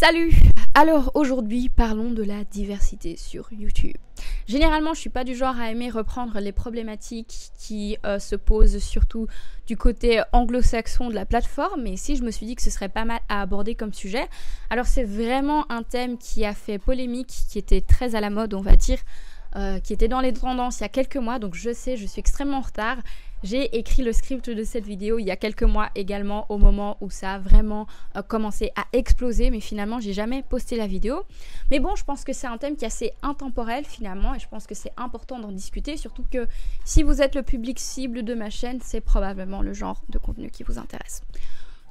Salut! Alors aujourd'hui, parlons de la diversité sur YouTube. Généralement, je suis pas du genre à aimer reprendre les problématiques qui se posent surtout du côté anglo-saxon de la plateforme, mais ici je me suis dit que ce serait pas mal à aborder comme sujet. Alors c'est vraiment un thème qui a fait polémique, qui était très à la mode, on va dire, qui était dans les tendances il y a quelques mois, donc je sais, je suis extrêmement en retard. J'ai écrit le script de cette vidéo il y a quelques mois également, au moment où ça a vraiment commencé à exploser, mais finalement j'ai jamais posté la vidéo. Mais bon, je pense que c'est un thème qui est assez intemporel finalement, et je pense que c'est important d'en discuter, surtout que si vous êtes le public cible de ma chaîne, c'est probablement le genre de contenu qui vous intéresse.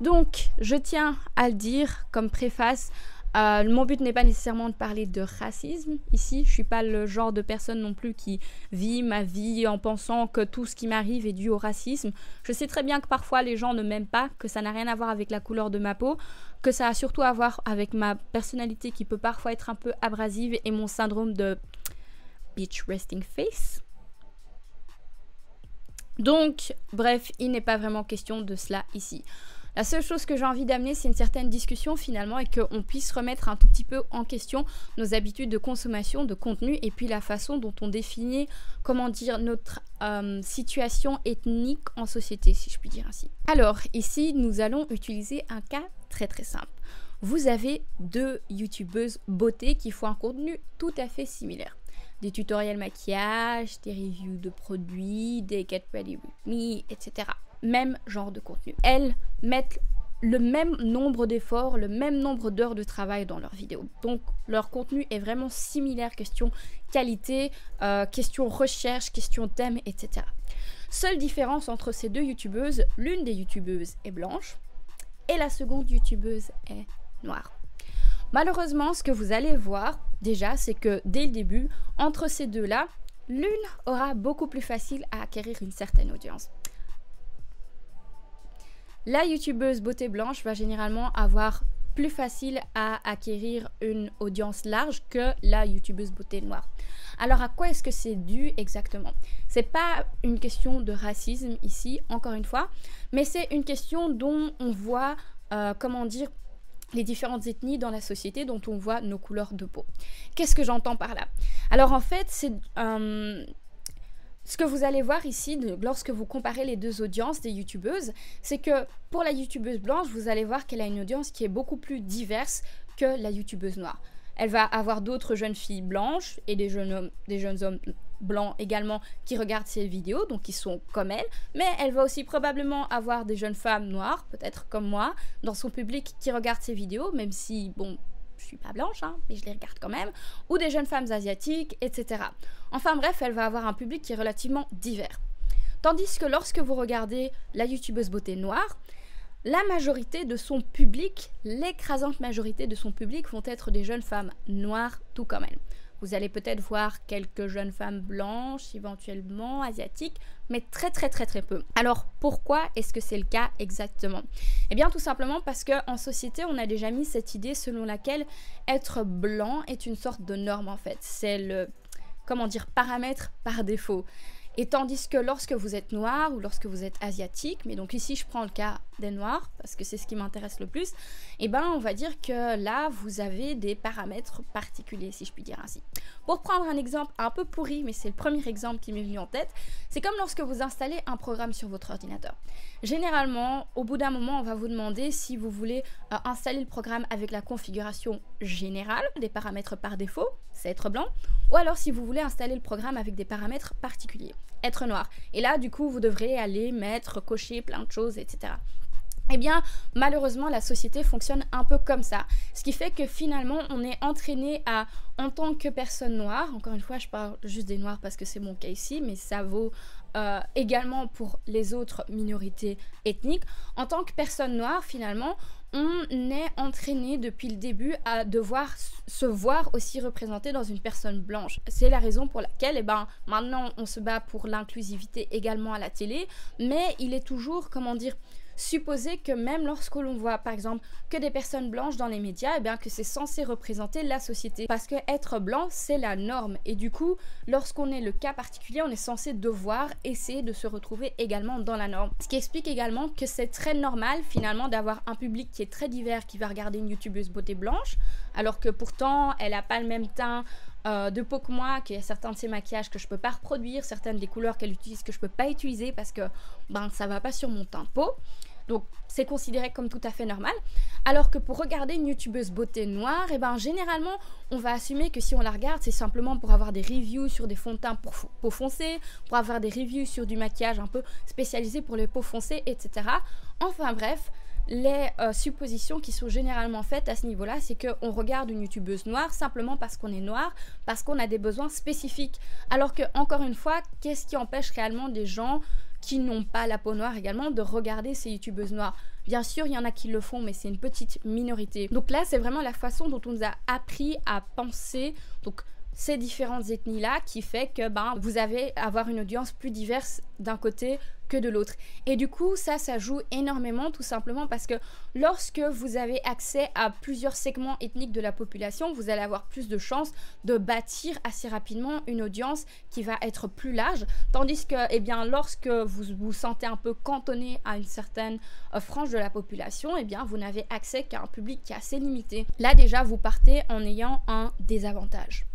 Donc, je tiens à le dire comme préface, mon but n'est pas nécessairement de parler de racisme ici. Je suis pas le genre de personne non plus qui vit ma vie en pensant que tout ce qui m'arrive est dû au racisme. Je sais très bien que parfois les gens ne m'aiment pas, que ça n'a rien à voir avec la couleur de ma peau, que ça a surtout à voir avec ma personnalité qui peut parfois être un peu abrasive et mon syndrome de bitch resting face. Donc, bref, il n'est pas vraiment question de cela ici. La seule chose que j'ai envie d'amener, c'est une certaine discussion finalement et qu'on puisse remettre un tout petit peu en question nos habitudes de consommation de contenu et puis la façon dont on définit, comment dire, notre situation ethnique en société, si je puis dire ainsi. Alors, ici, nous allons utiliser un cas très simple. Vous avez deux youtubeuses beauté qui font un contenu tout à fait similaire. Des tutoriels maquillage, des reviews de produits, des get ready with me, etc. Même genre de contenu. Elles mettent le même nombre d'efforts, le même nombre d'heures de travail dans leurs vidéos. Donc leur contenu est vraiment similaire, question qualité, question recherche, question thème, etc. Seule différence entre ces deux youtubeuses, l'une des youtubeuses est blanche et la seconde youtubeuse est noire. Malheureusement, ce que vous allez voir déjà, c'est que dès le début, entre ces deux-là, l'une aura beaucoup plus facile à acquérir une certaine audience. La youtubeuse beauté blanche va généralement avoir plus facile à acquérir une audience large que la youtubeuse beauté noire. Alors à quoi est-ce que c'est dû exactement? C'est pas une question de racisme ici, encore une fois, mais c'est une question dont on voit, comment dire, les différentes ethnies dans la société, dont on voit nos couleurs de peau. Qu'est-ce que j'entends par là? Alors en fait, c'est ce que vous allez voir ici, lorsque vous comparez les deux audiences des youtubeuses, c'est que pour la youtubeuse blanche, vous allez voir qu'elle a une audience qui est beaucoup plus diverse que la youtubeuse noire. Elle va avoir d'autres jeunes filles blanches et des jeunes hommes blancs également qui regardent ses vidéos, donc qui sont comme elle, mais elle va aussi probablement avoir des jeunes femmes noires, peut-être comme moi, dans son public qui regardent ses vidéos, même si, bon, je suis pas blanche, hein, mais je les regarde quand même, ou des jeunes femmes asiatiques, etc. Enfin bref, elle va avoir un public qui est relativement divers. Tandis que lorsque vous regardez la youtubeuse beauté noire, la majorité de son public, l'écrasante majorité de son public vont être des jeunes femmes noires, tout comme elle. Vous allez peut-être voir quelques jeunes femmes blanches, éventuellement asiatiques, mais très peu. Alors pourquoi est-ce que c'est le cas exactement? Eh bien tout simplement parce qu'en société, on a déjà mis cette idée selon laquelle être blanc est une sorte de norme en fait. C'est le, comment dire, paramètre par défaut. Et tandis que lorsque vous êtes noir ou lorsque vous êtes asiatique, mais donc ici je prends le cas des noirs parce que c'est ce qui m'intéresse le plus, et ben on va dire que là vous avez des paramètres particuliers si je puis dire ainsi. Pour prendre un exemple un peu pourri, mais c'est le premier exemple qui m'est venu en tête, c'est comme lorsque vous installez un programme sur votre ordinateur. Généralement, au bout d'un moment, on va vous demander si vous voulez installer le programme avec la configuration générale, des paramètres par défaut, c'est être blanc, ou alors si vous voulez installer le programme avec des paramètres particuliers, être noir. Et là, du coup, vous devrez aller mettre, cocher plein de choses, etc. Eh bien, malheureusement, la société fonctionne un peu comme ça. Ce qui fait que finalement, on est entraîné à, en tant que personne noire, encore une fois, je parle juste des noirs parce que c'est mon cas ici, mais ça vaut également pour les autres minorités ethniques. En tant que personne noire, finalement, on est entraîné depuis le début à devoir se voir aussi représenté dans une personne blanche. C'est la raison pour laquelle, eh ben, maintenant, on se bat pour l'inclusivité également à la télé, mais il est toujours, comment dire, supposer que même lorsque l'on voit par exemple que des personnes blanches dans les médias, eh bien que c'est censé représenter la société. Parce que être blanc, c'est la norme. Et du coup, lorsqu'on est le cas particulier, on est censé devoir essayer de se retrouver également dans la norme. Ce qui explique également que c'est très normal finalement d'avoir un public qui est très divers qui va regarder une youtubeuse beauté blanche, alors que pourtant elle n'a pas le même teint de peau que moi, qu'il y a certains de ces maquillages que je peux pas reproduire, certaines des couleurs qu'elle utilise que je peux pas utiliser parce que ça va pas sur mon teint de peau. Donc c'est considéré comme tout à fait normal. Alors que pour regarder une youtubeuse beauté noire, et généralement on va assumer que si on la regarde, c'est simplement pour avoir des reviews sur des fonds de teint pour peau foncée, pour avoir des reviews sur du maquillage un peu spécialisé pour les peaux foncées, etc. Enfin bref, les suppositions qui sont généralement faites à ce niveau-là, c'est qu'on regarde une youtubeuse noire simplement parce qu'on est noir, parce qu'on a des besoins spécifiques. Alors que, encore une fois, qu'est-ce qui empêche réellement des gens qui n'ont pas la peau noire également de regarder ces youtubeuses noires? Bien sûr, il y en a qui le font, mais c'est une petite minorité. Donc là, c'est vraiment la façon dont on nous a appris à penser, donc ces différentes ethnies-là, qui fait que vous avez avoir une audience plus diverse d'un côté que de l'autre. Et du coup, ça joue énormément, tout simplement parce que lorsque vous avez accès à plusieurs segments ethniques de la population, vous allez avoir plus de chances de bâtir assez rapidement une audience qui va être plus large, tandis que, lorsque vous vous sentez un peu cantonné à une certaine frange de la population, vous n'avez accès qu'à un public qui est assez limité. Là déjà, vous partez en ayant un désavantage.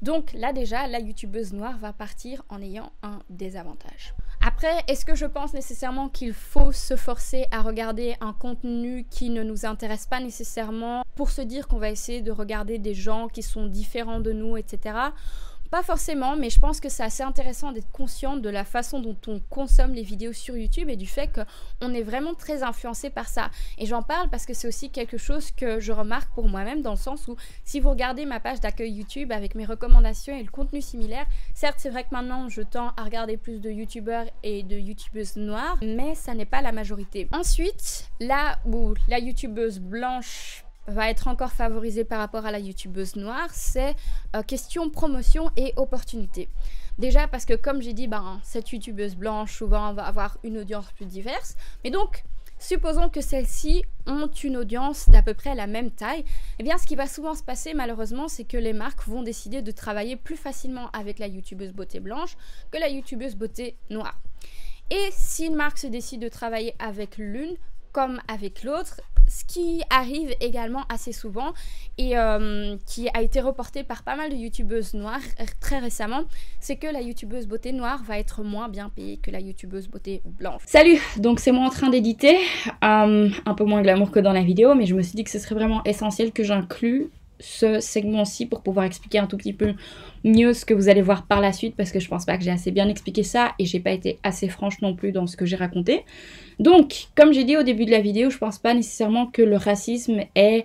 Donc là déjà, la youtubeuse noire va partir en ayant un désavantage. Après, est-ce que je pense nécessairement qu'il faut se forcer à regarder un contenu qui ne nous intéresse pas nécessairement pour se dire qu'on va essayer de regarder des gens qui sont différents de nous, etc. Pas forcément, mais je pense que c'est assez intéressant d'être consciente de la façon dont on consomme les vidéos sur YouTube et du fait qu'on est vraiment très influencé par ça. Et j'en parle parce que c'est aussi quelque chose que je remarque pour moi-même, dans le sens où si vous regardez ma page d'accueil YouTube avec mes recommandations et le contenu similaire, certes c'est vrai que maintenant je tends à regarder plus de youtubeurs et de youtubeuses noires, mais ça n'est pas la majorité. Ensuite, là où la youtubeuse blanche va être encore favorisée par rapport à la youtubeuse noire, c'est question promotion et opportunité. Déjà parce que comme j'ai dit, cette youtubeuse blanche souvent va avoir une audience plus diverse, mais donc supposons que celles-ci ont une audience d'à peu près la même taille, ce qui va souvent se passer malheureusement, c'est que les marques vont décider de travailler plus facilement avec la youtubeuse beauté blanche que la youtubeuse beauté noire. Et si une marque se décide de travailler avec l'une comme avec l'autre, ce qui arrive également assez souvent et qui a été reporté par pas mal de youtubeuses noires très récemment, c'est que la youtubeuse beauté noire va être moins bien payée que la youtubeuse beauté blanche. Salut, donc c'est moi en train d'éditer, un peu moins glamour que dans la vidéo, mais je me suis dit que ce serait vraiment essentiel que j'inclue ce segment-ci pour pouvoir expliquer un tout petit peu mieux ce que vous allez voir par la suite, parce que je pense pas que j'ai assez bien expliqué ça et j'ai pas été assez franche non plus dans ce que j'ai raconté. Donc, comme j'ai dit au début de la vidéo, je pense pas nécessairement que le racisme est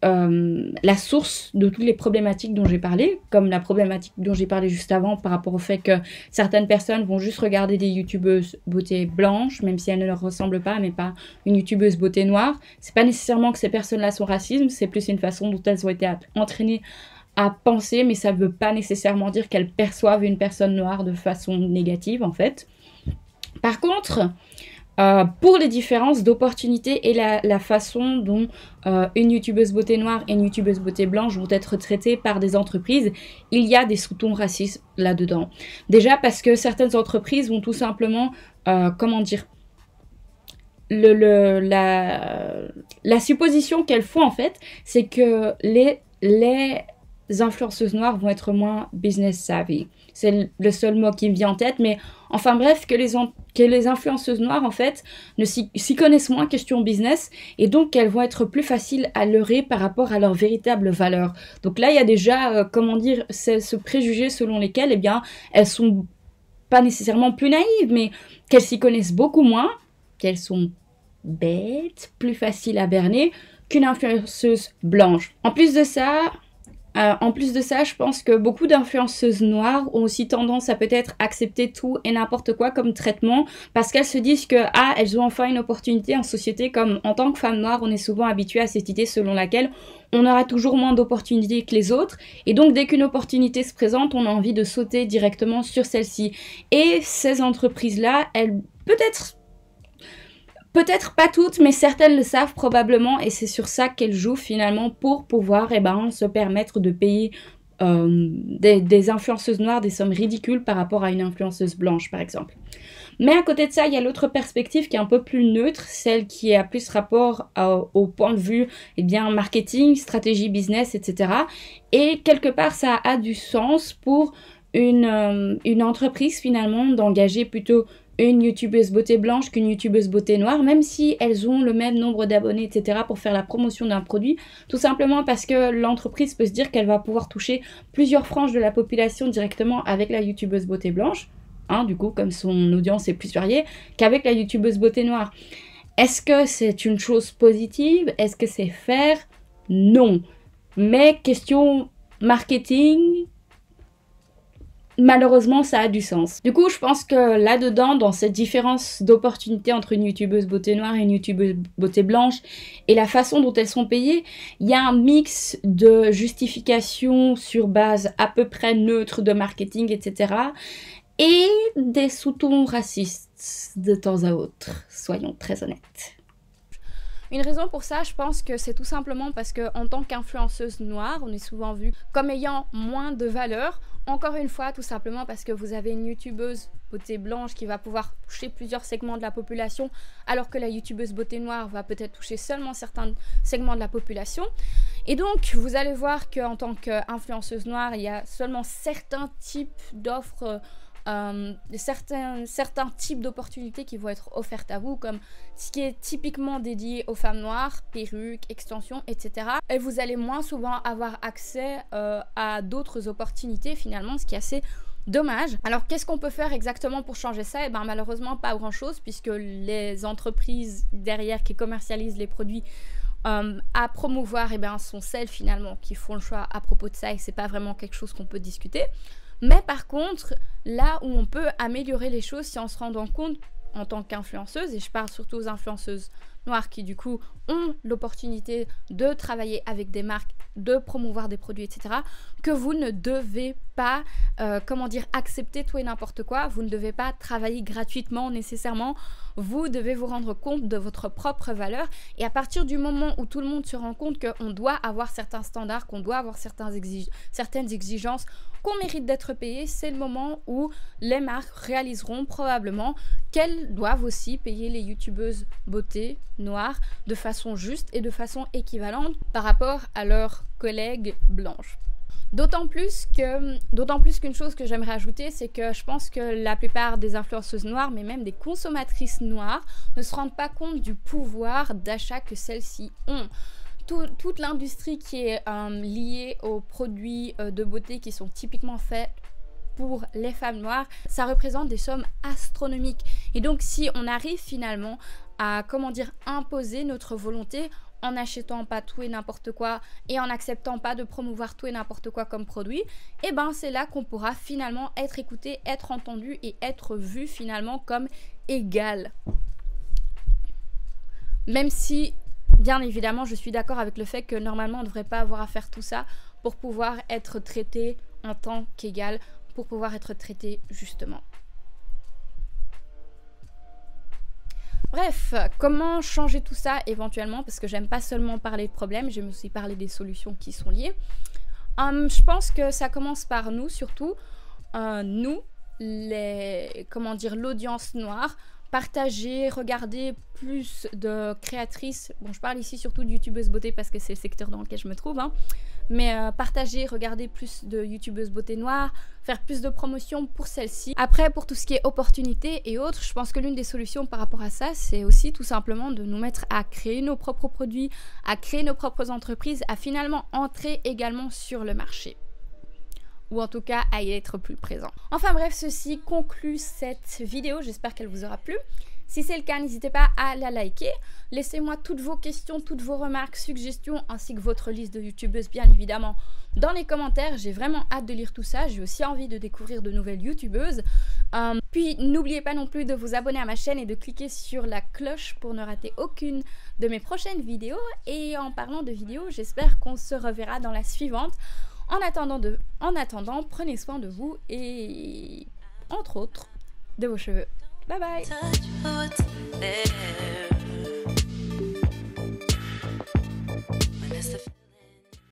la source de toutes les problématiques dont j'ai parlé, comme la problématique dont j'ai parlé juste avant par rapport au fait que certaines personnes vont juste regarder des youtubeuses beauté blanche, même si elles ne leur ressemblent pas, mais pas une youtubeuse beauté noire. C'est pas nécessairement que ces personnes-là sont racistes, c'est plus une façon dont elles ont été entraînées à penser, mais ça ne veut pas nécessairement dire qu'elles perçoivent une personne noire de façon négative en fait. Par contre, pour les différences d'opportunités et la façon dont une youtubeuse beauté noire et une youtubeuse beauté blanche vont être traitées par des entreprises, il y a des sous-tons racistes là-dedans. Déjà parce que certaines entreprises vont tout simplement, comment dire, la supposition qu'elles font en fait, c'est que les influenceuses noires vont être moins business savvy. C'est le seul mot qui me vient en tête, mais enfin bref, que les influenceuses noires en fait ne s'y connaissent moins question business et donc qu'elles vont être plus faciles à leurrer par rapport à leurs véritables valeurs. Donc là il y a déjà, comment dire, ce préjugé selon lesquels elles sont pas nécessairement plus naïves, mais qu'elles s'y connaissent beaucoup moins, qu'elles sont bêtes, plus faciles à berner qu'une influenceuse blanche. En plus de ça, je pense que beaucoup d'influenceuses noires ont aussi tendance à peut-être accepter tout et n'importe quoi comme traitement parce qu'elles se disent que elles ont enfin une opportunité en société, comme en tant que femme noire, on est souvent habitué à cette idée selon laquelle on aura toujours moins d'opportunités que les autres et donc dès qu'une opportunité se présente, on a envie de sauter directement sur celle-ci. Et ces entreprises-là, elles peut-être Peut-être pas toutes, mais certaines le savent probablement et c'est sur ça qu'elles jouent finalement pour pouvoir se permettre de payer des influenceuses noires des sommes ridicules par rapport à une influenceuse blanche par exemple. Mais à côté de ça, il y a l'autre perspective qui est un peu plus neutre, celle qui a plus rapport au point de vue marketing, stratégie business, etc. Et quelque part, ça a du sens pour une entreprise finalement d'engager plutôt une youtubeuse beauté blanche qu'une youtubeuse beauté noire, même si elles ont le même nombre d'abonnés, etc. pour faire la promotion d'un produit, tout simplement parce que l'entreprise peut se dire qu'elle va pouvoir toucher plusieurs franges de la population directement avec la youtubeuse beauté blanche, hein, du coup, comme son audience est plus variée, qu'avec la youtubeuse beauté noire. Est-ce que c'est une chose positive? Est-ce que c'est fair? Non. Mais question marketing, malheureusement, ça a du sens. Du coup, je pense que là-dedans, dans cette différence d'opportunité entre une youtubeuse beauté noire et une youtubeuse beauté blanche et la façon dont elles sont payées, il y a un mix de justification sur base à peu près neutre de marketing, etc. et des sous-tons racistes de temps à autre, soyons très honnêtes. Une raison pour ça, je pense que c'est tout simplement parce qu'en tant qu'influenceuse noire, on est souvent vu comme ayant moins de valeur. Encore une fois, tout simplement parce que vous avez une youtubeuse beauté blanche qui va pouvoir toucher plusieurs segments de la population, alors que la youtubeuse beauté noire va peut-être toucher seulement certains segments de la population. Et donc, vous allez voir qu'en tant qu'influenceuse noire, il y a seulement certains types d'offres, certains types d'opportunités qui vont être offertes à vous, comme ce qui est typiquement dédié aux femmes noires, perruques, extensions, etc. Et vous allez moins souvent avoir accès à d'autres opportunités finalement, ce qui est assez dommage. Alors qu'est-ce qu'on peut faire exactement pour changer ça? Et malheureusement pas grand chose, puisque les entreprises derrière qui commercialisent les produits à promouvoir sont celles finalement qui font le choix à propos de ça, et c'est pas vraiment quelque chose qu'on peut discuter. Mais par contre, là où on peut améliorer les choses, c'est en se rendant compte en tant qu'influenceuse, et je parle surtout aux influenceuses noires qui du coup ont l'opportunité de travailler avec des marques, de promouvoir des produits, etc., que vous ne devez pas, accepter tout et n'importe quoi. Vous ne devez pas travailler gratuitement nécessairement. Vous devez vous rendre compte de votre propre valeur. Et à partir du moment où tout le monde se rend compte qu'on doit avoir certains standards, qu'on doit avoir certaines exigences, qu'on mérite d'être payé, c'est le moment où les marques réaliseront probablement qu'elles doivent aussi payer les youtubeuses beauté noires de façon juste et de façon équivalente par rapport à leurs collègues blanches. D'autant plus qu'une chose que j'aimerais ajouter, c'est que je pense que la plupart des influenceuses noires, mais même des consommatrices noires, ne se rendent pas compte du pouvoir d'achat que celles-ci ont. Toute l'industrie qui est liée aux produits de beauté qui sont typiquement faits pour les femmes noires, ça représente des sommes astronomiques. Et donc si on arrive finalement à imposer notre volonté en n'achetant pas tout et n'importe quoi et en n'acceptant pas de promouvoir tout et n'importe quoi comme produit, c'est là qu'on pourra finalement être écouté, être entendu et être vu finalement comme égal. Même si, bien évidemment, je suis d'accord avec le fait que normalement on ne devrait pas avoir à faire tout ça pour pouvoir être traité en tant qu'égal, pour pouvoir être traité justement. Bref, comment changer tout ça éventuellement, parce que j'aime pas seulement parler de problèmes, j'aime aussi parler des solutions qui sont liées. Je pense que ça commence par nous, surtout nous, l'audience noire. Partager, regarder plus de créatrices, bon je parle ici surtout de youtubeuses beauté parce que c'est le secteur dans lequel je me trouve, mais partager, regarder plus de youtubeuses beauté noires, faire plus de promotion pour celles-ci. Après, pour tout ce qui est opportunités et autres, je pense que l'une des solutions par rapport à ça, c'est aussi tout simplement de nous mettre à créer nos propres produits, à créer nos propres entreprises, à finalement entrer également sur le marché. Ou en tout cas à y être plus présent. Enfin bref, ceci conclut cette vidéo, j'espère qu'elle vous aura plu. Si c'est le cas, n'hésitez pas à la liker. Laissez-moi toutes vos questions, toutes vos remarques, suggestions, ainsi que votre liste de youtubeuses bien évidemment dans les commentaires. J'ai vraiment hâte de lire tout ça, j'ai aussi envie de découvrir de nouvelles youtubeuses. Puis n'oubliez pas non plus de vous abonner à ma chaîne et de cliquer sur la cloche pour ne rater aucune de mes prochaines vidéos. Et en parlant de vidéos, j'espère qu'on se reverra dans la suivante. En attendant, prenez soin de vous et, entre autres, de vos cheveux. Bye bye! is the